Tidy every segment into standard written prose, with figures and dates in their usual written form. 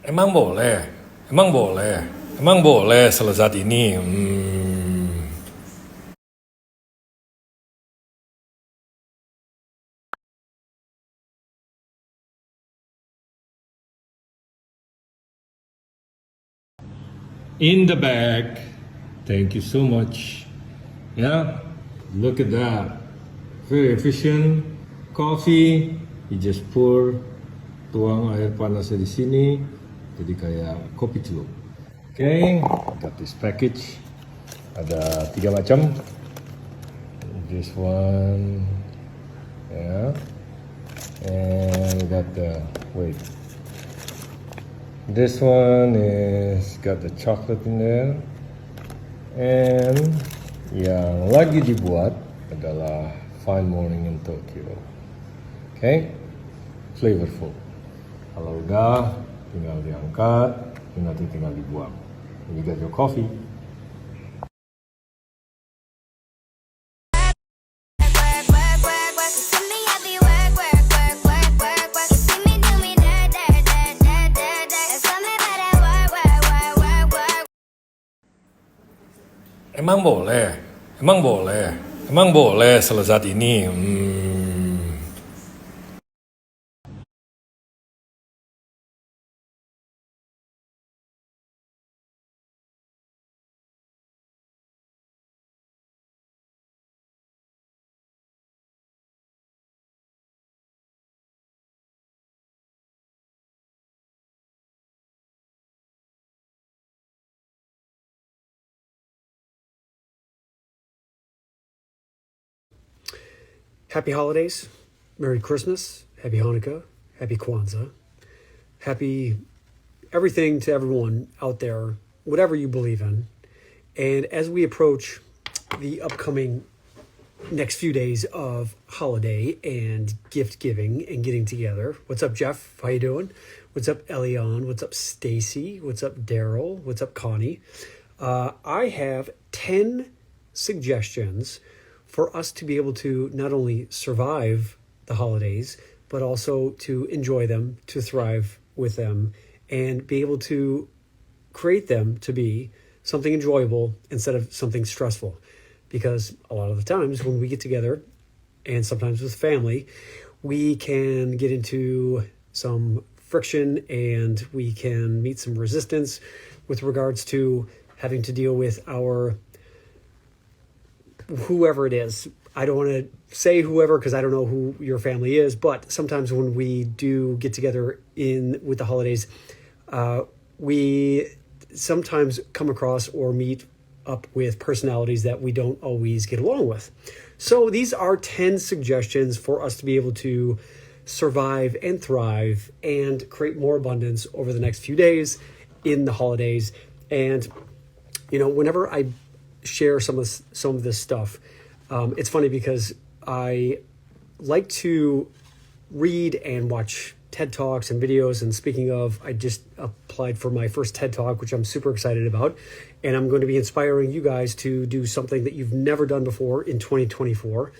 Emang boleh, emang boleh, emang boleh selesai ini. In the bag. Thank you so much. Yeah, look at that. Very efficient. Coffee, you just pour, tuang air panasnya di sini, jadi kayak kopi celup. Okay, got this package. Ada 3 macam. This one, yeah, and we got the wait. This one is got the chocolate in there, and yang lagi dibuat adalah Fine Morning in Tokyo. Okay, flavorful. Kalau udah, tinggal diangkat, nanti tinggal dibuang. And you got your coffee. Emang boleh, emang boleh, emang boleh selesai ini. Happy holidays, Merry Christmas, Happy Hanukkah, Happy Kwanzaa, Happy everything to everyone out there, whatever you believe in. And as we approach the upcoming next few days of holiday and gift giving and getting together. What's up, Jeff? How you doing? What's up, Elion? What's up, Stacy? What's up, Daryl? What's up, Connie? I have 10 suggestions for us to be able to not only survive the holidays, but also to enjoy them, to thrive with them, and be able to create them to be something enjoyable instead of something stressful. Because a lot of the times when we get together, and sometimes with family, we can get into some friction and we can meet some resistance with regards to having to deal with our whoever it is. I don't want to say whoever because I don't know who your family is, but sometimes when we do get together with the holidays, we sometimes come across or meet up with personalities that we don't always get along with. So these are 10 suggestions for us to be able to survive and thrive and create more abundance over the next few days in the holidays. And, you know, whenever I share some of this stuff, it's funny because I like to read and watch TED Talks and videos. And speaking of, I just applied for my first TED Talk, which I'm super excited about. And I'm going to be inspiring you guys to do something that you've never done before in 2024.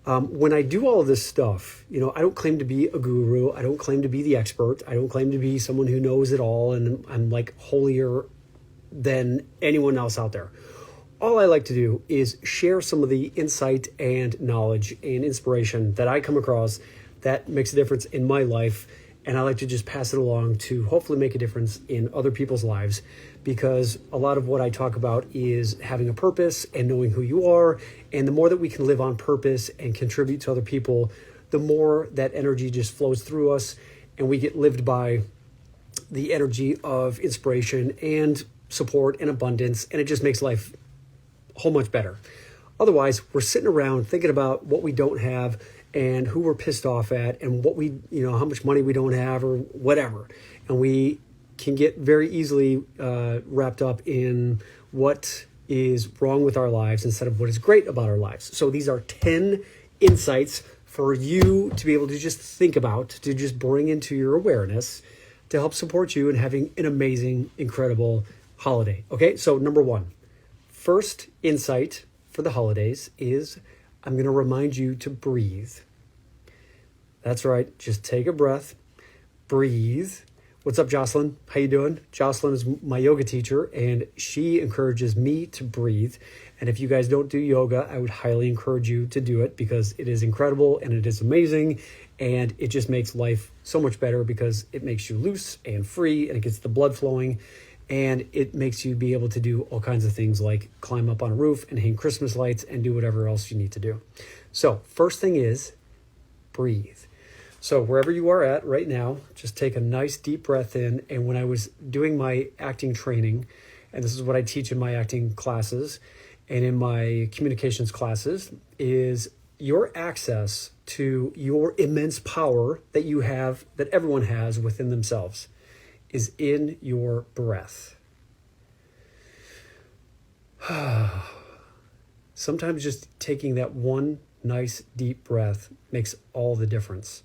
When I do all of this stuff, you know, I don't claim to be a guru. I don't claim to be the expert. I don't claim to be someone who knows it all. And I'm like holier than anyone else out there. All I like to do is share some of the insight and knowledge and inspiration that I come across that makes a difference in my life. And I like to just pass it along to hopefully make a difference in other people's lives, because a lot of what I talk about is having a purpose and knowing who you are. And the more that we can live on purpose and contribute to other people, the more that energy just flows through us and we get lived by the energy of inspiration and support and abundance. And it just makes life a whole much better. Otherwise, we're sitting around thinking about what we don't have and who we're pissed off at and what we, you know, how much money we don't have or whatever. And we can get very easily wrapped up in what is wrong with our lives instead of what is great about our lives. So these are 10 insights for you to be able to just think about, to just bring into your awareness to help support you in having an amazing, incredible holiday. Okay, so number one, first insight for the holidays is I'm going to remind you to breathe. That's right. Just take a breath, breathe. What's up, Jocelyn? How you doing? Jocelyn is my yoga teacher, and she encourages me to breathe. And if you guys don't do yoga, I would highly encourage you to do it because it is incredible and it is amazing, and it just makes life so much better because it makes you loose and free, and it gets the blood flowing, and it makes you be able to do all kinds of things like climb up on a roof and hang Christmas lights and do whatever else you need to do. So first thing is breathe. So wherever you are at right now, just take a nice deep breath in. And when I was doing my acting training, and this is what I teach in my acting classes and in my communications classes, is your access to your immense power that you have, that everyone has within themselves, is in your breath. Sometimes just taking that one nice deep breath makes all the difference.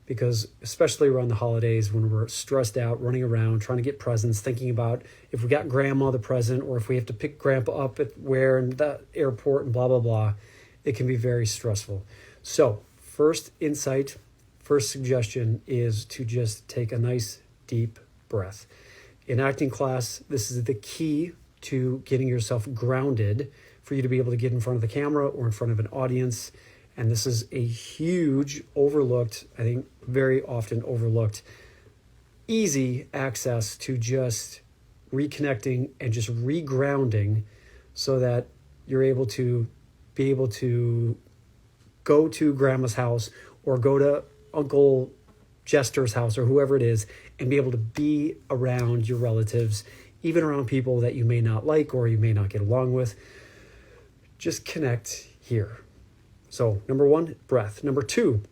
Because especially around the holidays when we're stressed out, running around, trying to get presents, thinking about if we got grandma the present or if we have to pick grandpa up at where in the airport and blah, blah, blah, it can be very stressful. So first insight, first suggestion is to just take a nice deep breath. In acting class, this is the key to getting yourself grounded for you to be able to get in front of the camera or in front of an audience. And this is a huge overlooked, I think very often overlooked, easy access to just reconnecting and just regrounding so that you're able to go to grandma's house or go to Uncle Jester's house or whoever it is and be able to be around your relatives, even around people that you may not like or you may not get along with. Just connect here. So number one, breath. Number two,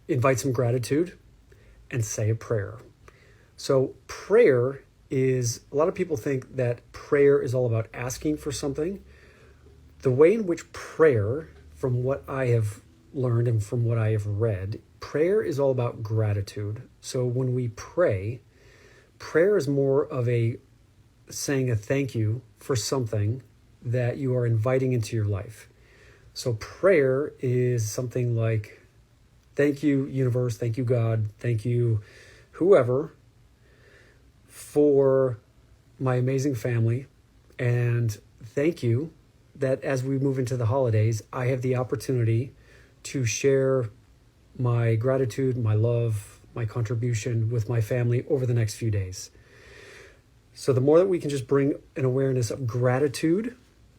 invite some gratitude and say a prayer. So prayer is, a lot of people think that prayer is all about asking for something. The way in which prayer, from what I have learned and from what I have read, prayer is all about gratitude. So when we pray, prayer is more of a saying a thank you for something that you are inviting into your life. So prayer is something like, thank you, universe, thank you, God, thank you, whoever, for my amazing family. And thank you that as we move into the holidays, I have the opportunity to share my gratitude, my love, my contribution with my family over the next few days. So the more that we can just bring an awareness of gratitude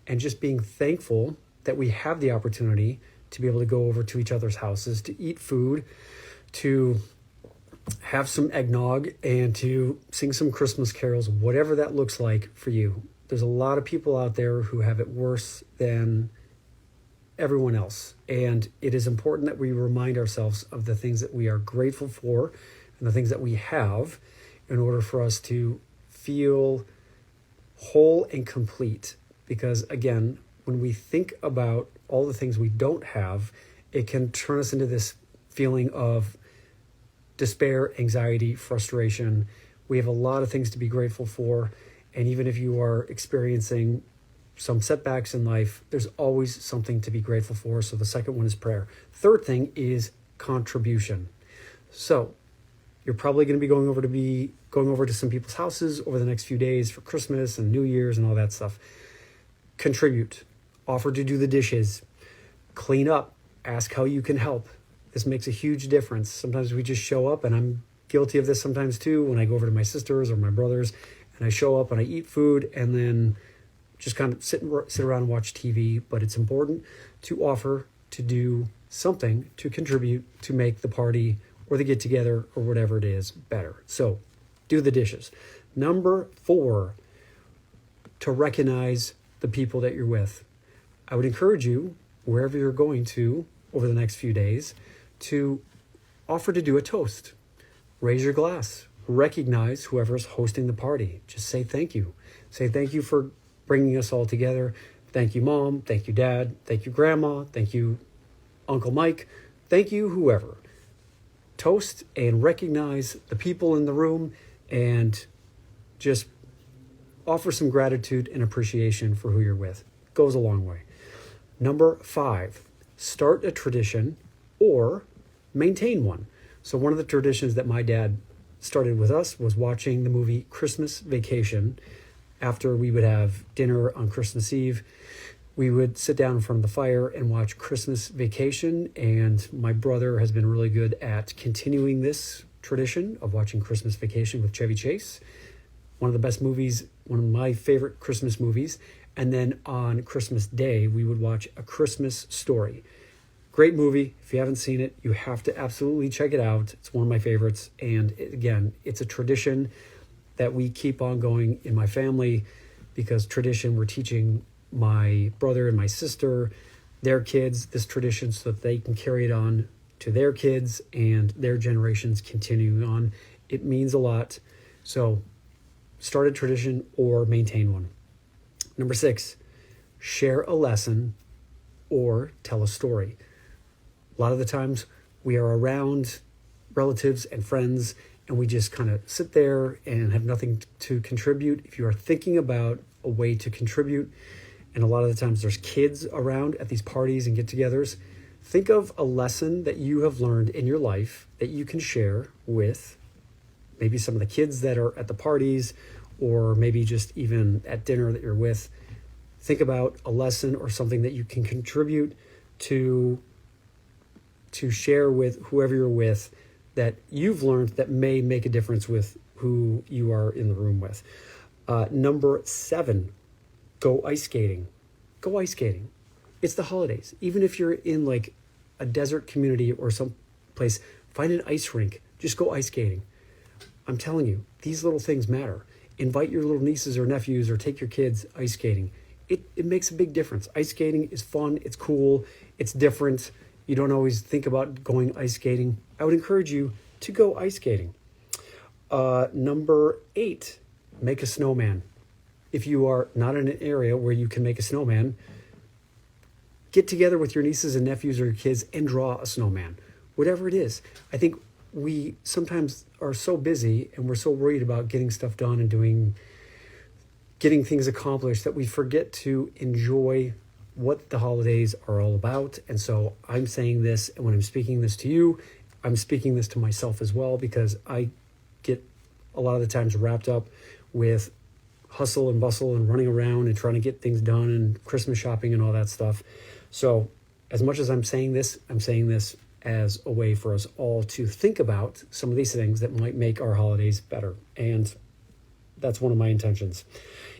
and just being thankful that we have the opportunity to be able to go over to each other's houses, to eat food, to have some eggnog, and to sing some Christmas carols, whatever that looks like for you. There's a lot of people out there who have it worse than everyone else. And it is important that we remind ourselves of the things that we are grateful for and the things that we have in order for us to feel whole and complete. Because again, when we think about all the things we don't have, it can turn us into this feeling of despair, anxiety, frustration. We have a lot of things to be grateful for. And even if you are experiencing some setbacks in life, there's always something to be grateful for. So the second one is prayer. Third thing is contribution. So you're probably going to be going over to some people's houses over the next few days for Christmas and New Year's and all that stuff. Contribute. Offer to do the dishes, clean up, ask how you can help. This makes a huge difference. Sometimes we just show up, and I'm guilty of this sometimes too, when I go over to my sisters or my brothers, and I show up and I eat food and then just kind of sit around and watch TV. But it's important to offer to do something to contribute to make the party or the get together or whatever it is better. So do the dishes. Number 4, to recognize the people that you're with. I would encourage you, wherever you're going to over the next few days, to offer to do a toast. Raise your glass. Recognize whoever's hosting the party. Just say thank you. Say thank you for bringing us all together. Thank you, Mom. Thank you, Dad. Thank you, Grandma. Thank you, Uncle Mike. Thank you, whoever. Toast and recognize the people in the room and just offer some gratitude and appreciation for who you're with. Goes a long way. Number 5, start a tradition or maintain one. So one of the traditions that my dad started with us was watching the movie Christmas Vacation. After we would have dinner on Christmas Eve, we would sit down in front of the fire and watch Christmas Vacation. And my brother has been really good at continuing this tradition of watching Christmas Vacation with Chevy Chase. One of the best movies, one of my favorite Christmas movies. And then on Christmas Day, we would watch A Christmas Story. Great movie. If you haven't seen it, you have to absolutely check it out. It's one of my favorites. And again, it's a tradition that we keep on going in my family, because tradition, we're teaching my brother and my sister, their kids, this tradition so that they can carry it on to their kids and their generations continuing on. It means a lot. So start a tradition or maintain one. Number 6, share a lesson or tell a story. A lot of the times we are around relatives and friends and we just kind of sit there and have nothing to contribute. If you are thinking about a way to contribute, and a lot of the times there's kids around at these parties and get-togethers, think of a lesson that you have learned in your life that you can share with maybe some of the kids that are at the parties, or maybe just even at dinner that you're with. Think about a lesson or something that you can contribute to share with whoever you're with that you've learned that may make a difference with who you are in the room with. Number 7, go ice skating. Go ice skating. It's the holidays. Even if you're in like a desert community or some place, find an ice rink. Just go ice skating. I'm telling you, these little things matter. Invite your little nieces or nephews or take your kids ice skating. It makes a big difference. Ice skating is fun. It's cool. It's different. You don't always think about going ice skating. I would encourage you to go ice skating. Number 8, make a snowman. If you are not in an area where you can make a snowman, get together with your nieces and nephews or your kids and draw a snowman. Whatever it is. I think we sometimes are so busy and we're so worried about getting stuff done and getting things accomplished that we forget to enjoy what the holidays are all about. And so I'm saying this, and when I'm speaking this to you, I'm speaking this to myself as well, because I get a lot of the times wrapped up with hustle and bustle and running around and trying to get things done and Christmas shopping and all that stuff. So as much as I'm saying this as a way for us all to think about some of these things that might make our holidays better. And that's one of my intentions.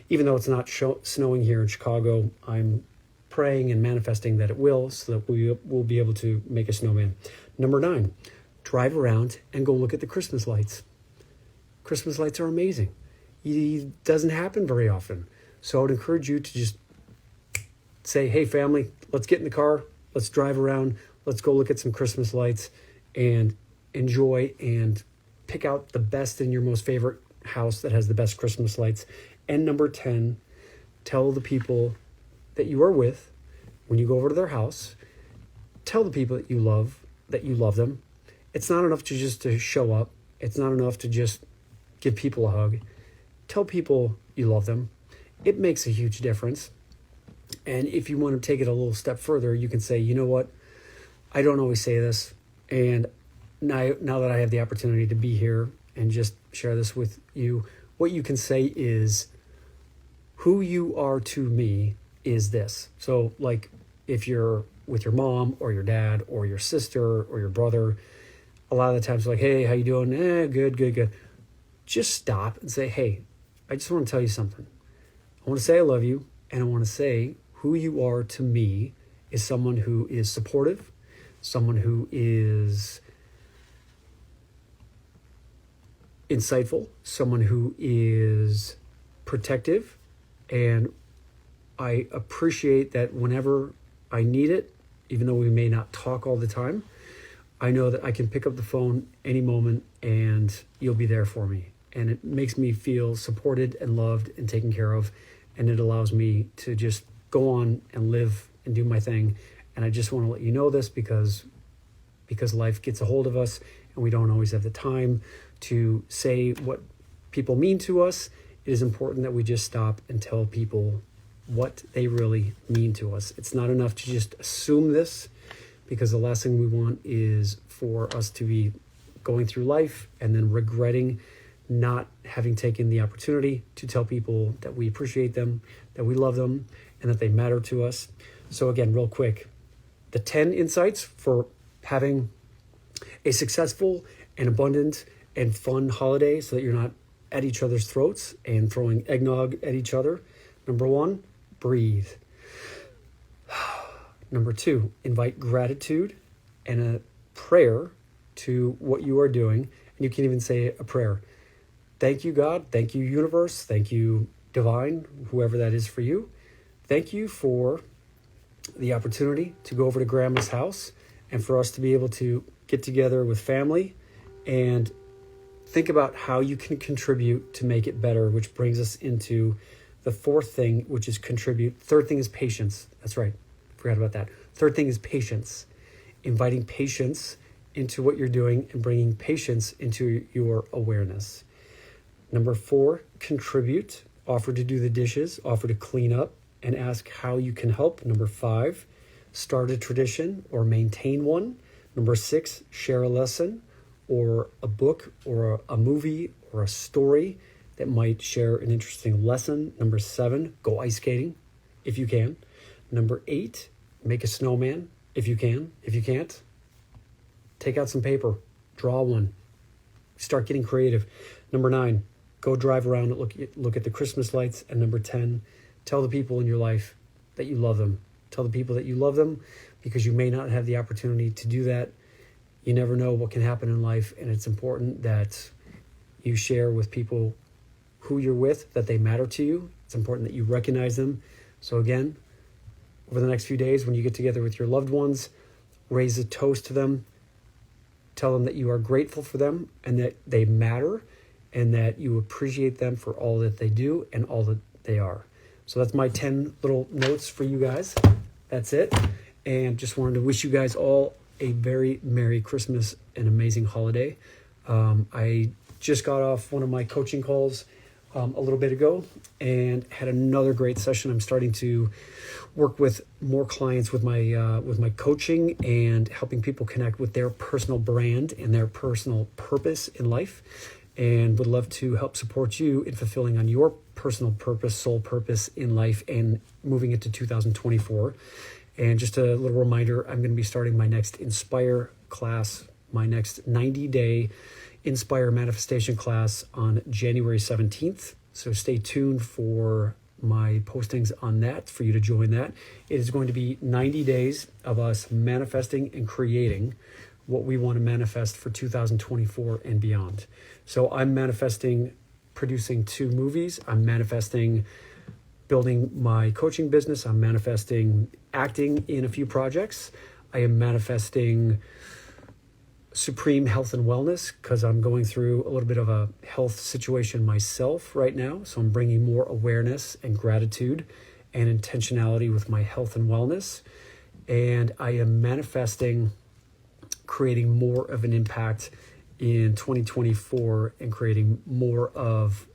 Even though it's not snowing here in Chicago, I'm praying and manifesting that it will, so that we will be able to make a snowman. Number 9, drive around and go look at the Christmas lights. Christmas lights are amazing. It doesn't happen very often. So I would encourage you to just say, hey family, let's get in the car, let's drive around, let's go look at some Christmas lights and enjoy and pick out the best in your most favorite house that has the best Christmas lights. And number 10, tell the people that you are with, when you go over to their house, tell the people that you love them. It's not enough to show up. It's not enough to just give people a hug. Tell people you love them. It makes a huge difference. And if you want to take it a little step further, you can say, you know what? I don't always say this. And now that I have the opportunity to be here and just share this with you, what you can say is, who you are to me is this. So like if you're with your mom or your dad or your sister or your brother, a lot of the times like, hey, how you doing? Good. Just stop and say, hey, I just want to tell you something. I want to say I love you, and I want to say who you are to me is someone who is supportive, someone who is insightful, someone who is protective, and I appreciate that whenever I need it, even though we may not talk all the time, I know that I can pick up the phone any moment and you'll be there for me. And it makes me feel supported and loved and taken care of. And it allows me to just go on and live and do my thing. And I just want to let you know this because life gets a hold of us and we don't always have the time to say what people mean to us. It is important that we just stop and tell people what they really mean to us. It's not enough to just assume this, because the last thing we want is for us to be going through life and then regretting not having taken the opportunity to tell people that we appreciate them, that we love them, and that they matter to us. So again, real quick, the 10 insights for having a successful and abundant and fun holiday so that you're not at each other's throats and throwing eggnog at each other. Number 1, breathe. Number 2, invite gratitude and a prayer to what you are doing. And you can even say a prayer. Thank you, God. Thank you, universe. Thank you, divine, whoever that is for you. Thank you for the opportunity to go over to Grandma's house and for us to be able to get together with family and think about how you can contribute to make it better, which brings us into the 4th thing, which is contribute. 3rd thing is patience. That's right. Forgot about that. 3rd thing is patience. Inviting patience into what you're doing and bringing patience into your awareness. Number 4, contribute. Offer to do the dishes, offer to clean up, and ask how you can help. Number 5, start a tradition or maintain one. Number 6, share a lesson or a book or a movie or a story that might share an interesting lesson. Number 7, go ice skating if you can. Number 8, make a snowman if you can. If you can't, take out some paper, draw one, start getting creative. Number 9, go drive around and look at the Christmas lights. And number 10, tell the people in your life that you love them. Tell the people that you love them, because you may not have the opportunity to do that. You never know what can happen in life, and it's important that you share with people who you're with, that they matter to you. It's important that you recognize them. So again, over the next few days, when you get together with your loved ones, raise a toast to them. Tell them that you are grateful for them and that they matter and that you appreciate them for all that they do and all that they are. So that's my 10 little notes for you guys. That's it. And just wanted to wish you guys all a very Merry Christmas and amazing holiday. I just got off one of my coaching calls a little bit ago and had another great session. I'm starting to work with more clients with my coaching and helping people connect with their personal brand and their personal purpose in life, and would love to help support you in fulfilling on your personal purpose, soul purpose in life, and moving into 2024. And just a little reminder, I'm going to be starting my next Inspire class, my next 90-day Inspire manifestation class on January 17th. So stay tuned for my postings on that, for you to join that. It is going to be 90 days of us manifesting and creating what we want to manifest for 2024 and beyond. So I'm manifesting producing 2 movies. I'm manifesting building my coaching business. I'm manifesting acting in a few projects. I am manifesting supreme health and wellness, because I'm going through a little bit of a health situation myself right now. So I'm bringing more awareness and gratitude and intentionality with my health and wellness. And I am manifesting creating more of an impact in 2024 and creating more of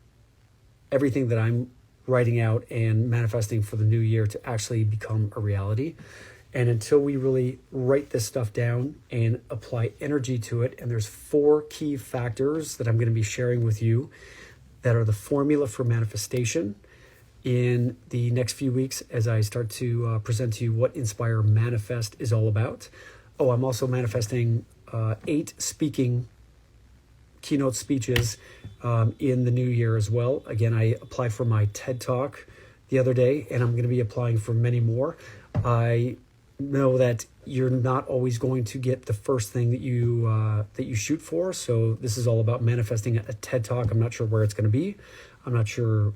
everything that I'm writing out and manifesting for the new year to actually become a reality. And until we really write this stuff down and apply energy to it, and there's 4 key factors that I'm going to be sharing with you that are the formula for manifestation in the next few weeks as I start to present to you what Inspire Manifest is all about. Oh, I'm also manifesting 8 speaking keynote speeches in the new year as well. Again, I applied for my TED Talk the other day, and I'm going to be applying for many more. I know that you're not always going to get the first thing that you shoot for. So this is all about manifesting a TED Talk. I'm not sure where it's going to be. I'm not sure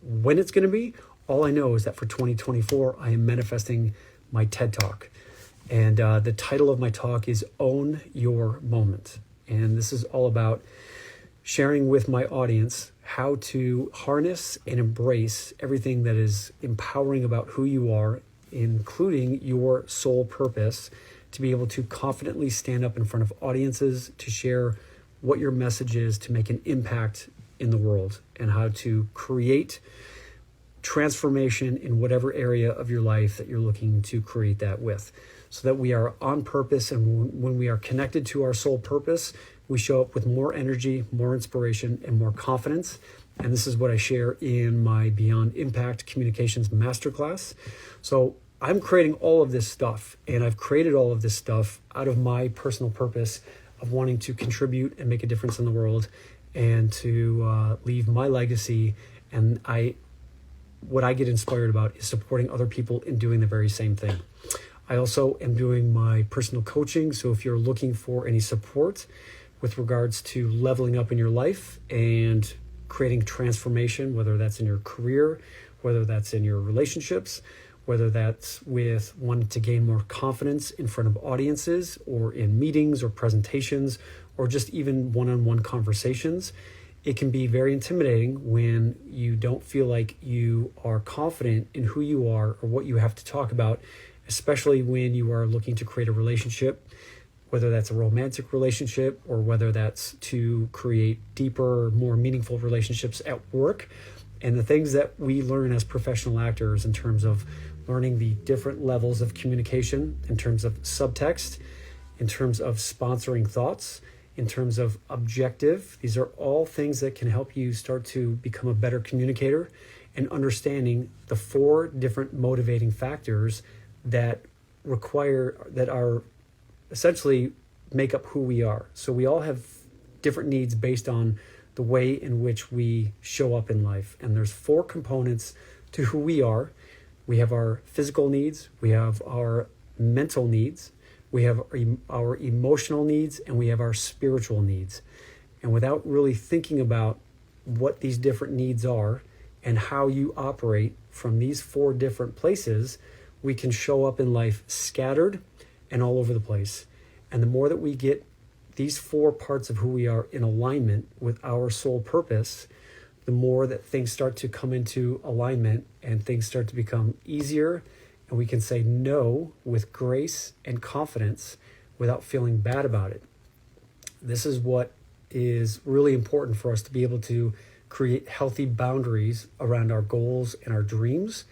when it's going to be. All I know is that for 2024, I am manifesting my TED Talk. And the title of my talk is Own Your Moment. And this is all about sharing with my audience how to harness and embrace everything that is empowering about who you are, including your soul purpose, to be able to confidently stand up in front of audiences, to share what your message is, to make an impact in the world, and how to create transformation in whatever area of your life that you're looking to create that with. so that we are on purpose. And when we are connected to our soul purpose, we show up with more energy, more inspiration, and more confidence. And this is what I share in my Beyond Impact Communications Masterclass. So I'm creating all of this stuff, and I've created all of this stuff out of my personal purpose of wanting to contribute and make a difference in the world, and to leave my legacy. And what I get inspired about is supporting other people in doing the very same thing. I also am doing my personal coaching. So if you're looking for any support with regards to leveling up in your life and creating transformation, whether that's in your career, whether that's in your relationships, whether that's with wanting to gain more confidence in front of audiences or in meetings or presentations, or just even one-on-one conversations, it can be very intimidating when you don't feel like you are confident in who you are or what you have to talk about, especially when you are looking to create a relationship, whether that's a romantic relationship or whether that's to create deeper, more meaningful relationships at work. And the things that we learn as professional actors in terms of learning the different levels of communication, in terms of subtext, in terms of sponsoring thoughts, in terms of objective, these are all things that can help you start to become a better communicator, and understanding the 4 different motivating factors that are essentially make up who we are. So we all have different needs based on the way in which we show up in life. And there's 4 components to who we are. We have our physical needs, we have our mental needs, we have our emotional needs, and we have our spiritual needs. And without really thinking about what these different needs are and how you operate from these 4 different places, we can show up in life scattered and all over the place. And the more that we get these 4 parts of who we are in alignment with our soul purpose, the more that things start to come into alignment and things start to become easier, and we can say no with grace and confidence without feeling bad about it. This is what is really important for us to be able to create healthy boundaries around our goals and our dreams.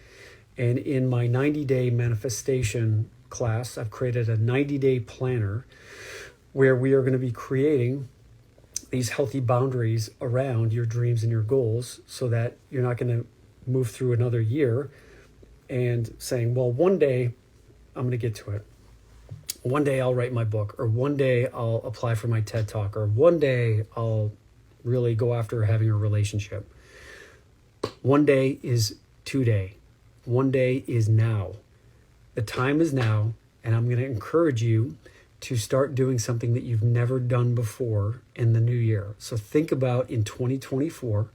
And in my 90-day manifestation class, I've created a 90-day planner where we are going to be creating these healthy boundaries around your dreams and your goals, so that you're not going to move through another year and saying, well, one day I'm going to get to it. One day I'll write my book, or one day I'll apply for my TED Talk, or one day I'll really go after having a relationship. One day is today. One day is now. The time is now, and I'm going to encourage you to start doing something that you've never done before in the new year. So think about, in 2024,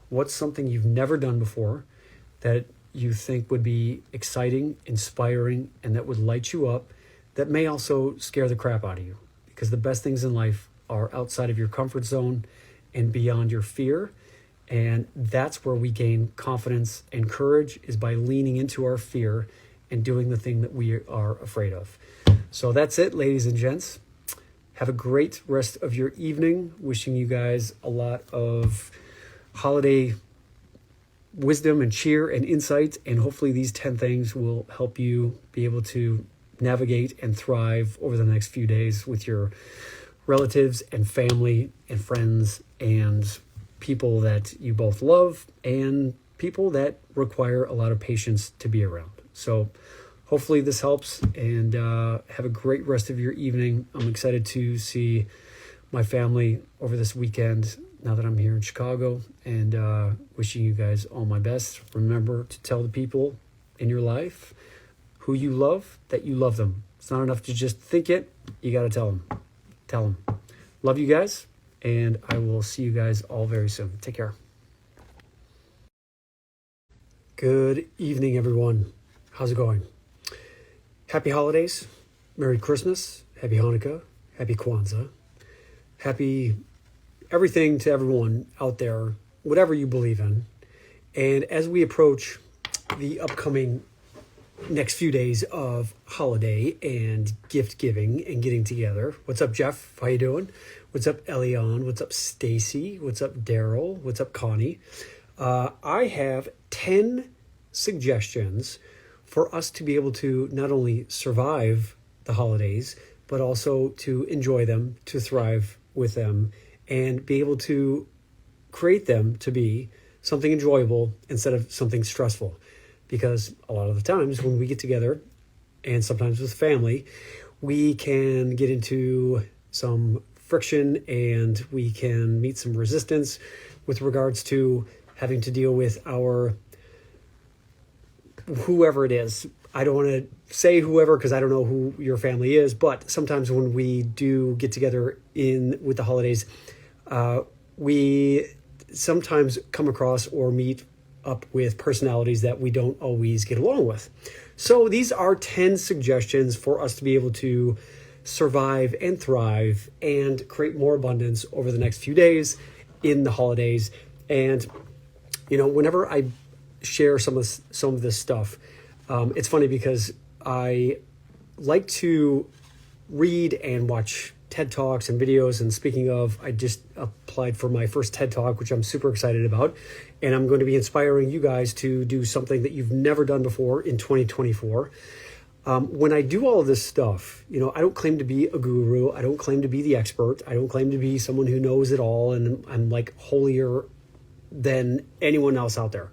what's something you've never done before that you think would be exciting, inspiring, and that would light you up, that may also scare the crap out of you. Because the best things in life are outside of your comfort zone and beyond your fear. And that's where we gain confidence and courage, is by leaning into our fear and doing the thing that we are afraid of. So that's it, ladies and gents. Have a great rest of your evening. Wishing you guys a lot of holiday wisdom and cheer and insight. And hopefully these 10 things will help you be able to navigate and thrive over the next few days with your relatives and family and friends and people that you both love and people that require a lot of patience to be around. So hopefully this helps, and have a great rest of your evening. I'm excited to see my family over this weekend now that I'm here in Chicago, and wishing you guys all my best. Remember to tell the people in your life who you love that you love them. It's not enough to just think it. You got to tell them. Tell them. Love you guys, and I will see you guys all very soon. Take care. Good evening, everyone. How's it going? Happy holidays, Merry Christmas, Happy Hanukkah, Happy Kwanzaa, happy everything to everyone out there, whatever you believe in. And as we approach the upcoming next few days of holiday and gift giving and getting together. What's up, Jeff? How you doing? What's up, Elion? What's up, Stacy? What's up, Daryl? What's up, Connie? I have 10 suggestions for us to be able to not only survive the holidays, but also to enjoy them, to thrive with them, and be able to create them to be something enjoyable instead of something stressful. Because a lot of the times when we get together, and sometimes with family, we can get into some friction and we can meet some resistance with regards to having to deal with our whoever it is. I don't want to say whoever because I don't know who your family is, but sometimes when we do get together with the holidays, we sometimes come across or meet up with personalities that we don't always get along with. So these are 10 suggestions for us to be able to survive and thrive and create more abundance over the next few days in the holidays. And whenever I share some of this stuff, it's funny because I like to read and watch TED Talks and videos. And speaking of, I just applied for my first TED Talk, which I'm super excited about. And I'm going to be inspiring you guys to do something that you've never done before in 2024. When I do all of this stuff, I don't claim to be a guru. I don't claim to be the expert. I don't claim to be someone who knows it all and I'm like holier than anyone else out there.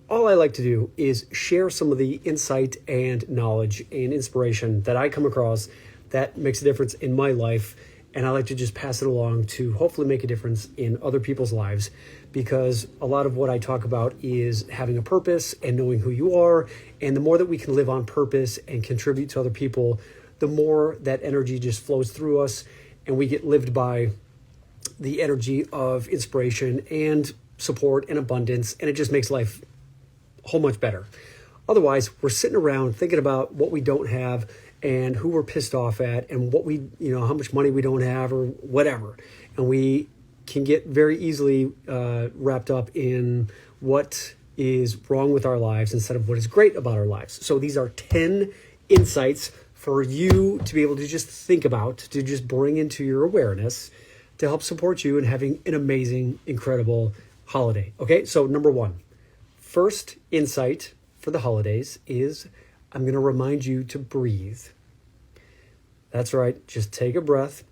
All I like to do is share some of the insight and knowledge and inspiration that I come across that makes a difference in my life. And I like to just pass it along to hopefully make a difference in other people's lives, because a lot of what I talk about is having a purpose and knowing who you are. And the more that we can live on purpose and contribute to other people, the more that energy just flows through us and we get lived by the energy of inspiration and support and abundance. And it just makes life a whole much better. Otherwise, we're sitting around thinking about what we don't have and who we're pissed off at and what we, how much money we don't have or whatever. And we can get very easily wrapped up in what is wrong with our lives instead of what is great about our lives. So these are 10 insights for you to be able to just think about, to just bring into your awareness to help support you in having an amazing, incredible holiday. Okay, so number one, first insight for the holidays is I'm going to remind you to breathe. That's right. Just take a breath,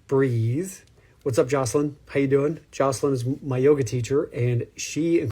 breathe. What's up, Jocelyn? How you doing? Jocelyn is my yoga teacher, and she